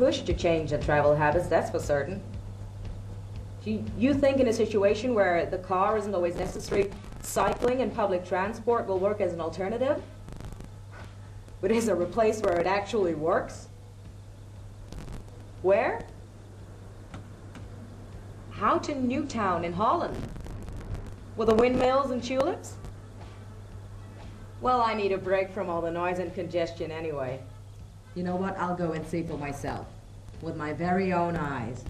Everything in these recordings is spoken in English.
pushed to change their travel habits, that's for certain. You think in a situation where the car isn't always necessary, cycling and public transport will work as an alternative? But is there a place where it actually works? Where? Houten, Newtown in Holland. With the windmills and tulips? Well, I need a break from all the noise and congestion anyway. You know what? I'll go and see for myself, with my very own eyes.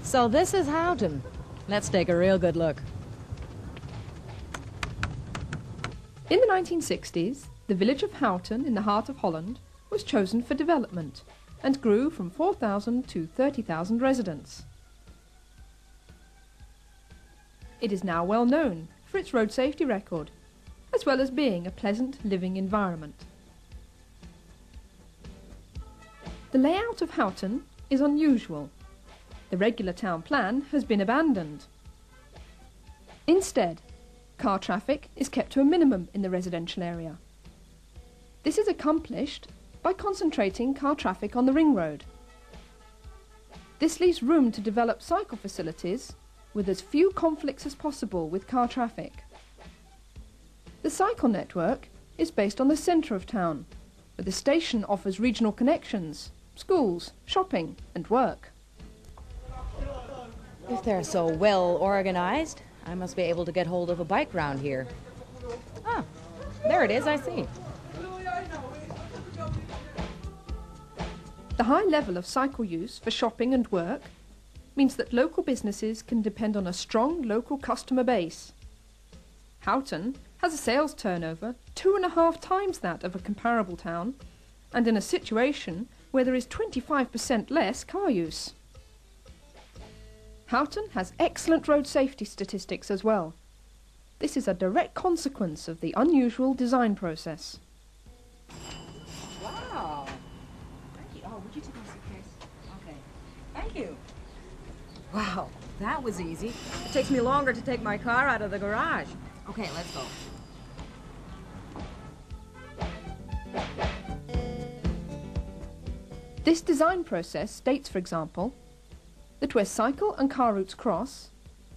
So this is Houten. Let's take a real good look. In the 1960s, the village of Houten in the heart of Holland was chosen for development and grew from 4,000 to 30,000 residents. It is now well known for its road safety record, as well as being a pleasant living environment. The layout of Houten is unusual. The regular town plan has been abandoned. Instead, car traffic is kept to a minimum in the residential area. This is accomplished by concentrating car traffic on the ring road. This leaves room to develop cycle facilities with as few conflicts as possible with car traffic. The cycle network is based on the centre of town, where the station offers regional connections, schools, shopping and work. If they're so well organized, I must be able to get hold of a bike round here. Ah, there it is, I see. The high level of cycle use for shopping and work means that local businesses can depend on a strong local customer base. Houten has a sales turnover 2.5 times that of a comparable town, and in a situation where there is 25% less car use. Houten has excellent road safety statistics as well. This is a direct consequence of the unusual design process. Wow. Thank you. Oh, would you take my suitcase? Okay. Thank you. Wow, that was easy. It takes me longer to take my car out of the garage. Okay, let's go. This design process states, for example, that where cycle and car routes cross,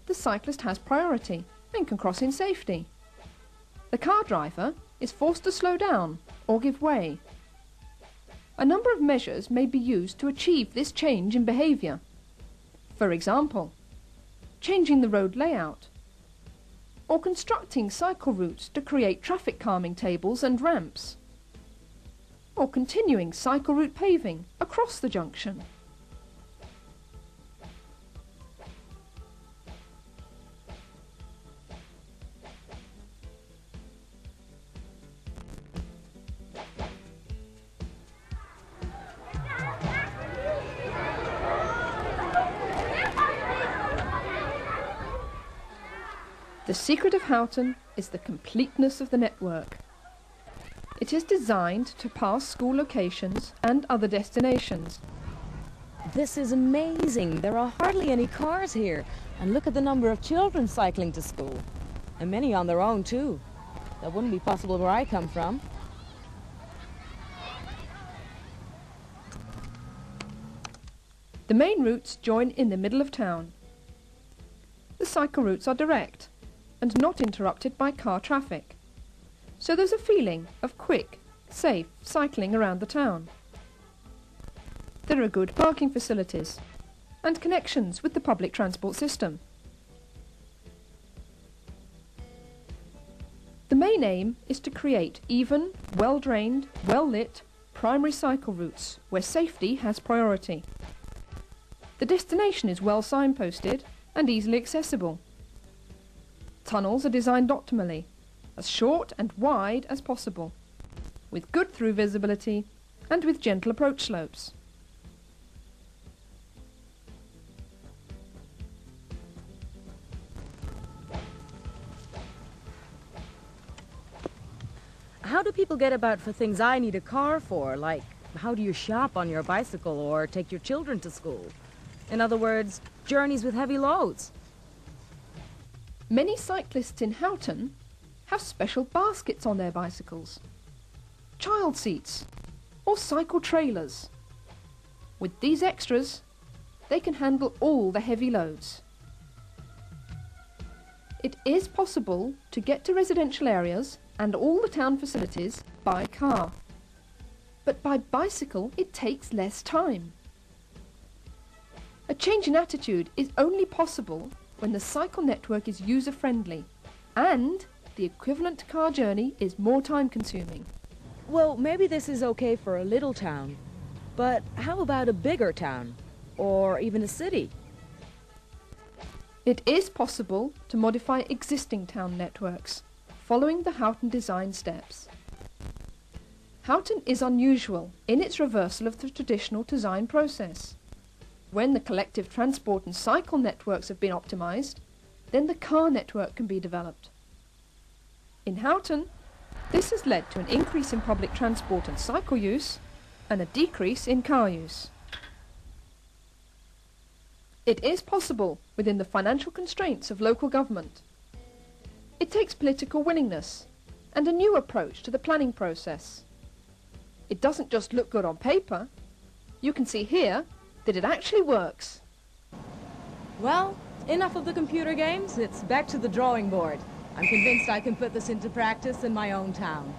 the cyclist has priority and can cross in safety. The car driver is forced to slow down or give way. A number of measures may be used to achieve this change in behaviour. For example, changing the road layout, or constructing cycle routes to create traffic calming tables and ramps, or continuing cycle route paving across the junction. The secret of Houten is the completeness of the network. It is designed to pass school locations and other destinations. This is amazing. There are hardly any cars here. And look at the number of children cycling to school. And many on their own too. That wouldn't be possible where I come from. The main routes join in the middle of town. The cycle routes are direct and not interrupted by car traffic. So there's a feeling of quick, safe cycling around the town. There are good parking facilities and connections with the public transport system. The main aim is to create even, well-drained, well-lit primary cycle routes where safety has priority. The destination is well signposted and easily accessible. Tunnels are designed optimally, as short and wide as possible, with good through visibility and with gentle approach slopes. how do people get about for things I need a car for? Like, how do you shop on your bicycle or take your children to school? In other words, journeys with heavy loads. Many cyclists in Houten have special baskets on their bicycles, child seats, or cycle trailers. With these extras, they can handle all the heavy loads. It is possible to get to residential areas and all the town facilities by car, but by bicycle it takes less time. A change in attitude is only possible when the cycle network is user-friendly and the equivalent car journey is more time-consuming. Well, maybe this is okay for a little town, but how about a bigger town, or even a city? It is possible to modify existing town networks, following the Houten design steps. Houten is unusual in its reversal of the traditional design process. When the collective transport and cycle networks have been optimized, then the car network can be developed. In Houten, this has led to an increase in public transport and cycle use and a decrease in car use. It is possible within the financial constraints of local government. It takes political willingness and a new approach to the planning process. It doesn't just look good on paper. You can see here that it actually works. Well, enough of the computer games. It's back to the drawing board. I'm convinced I can put this into practice in my own town.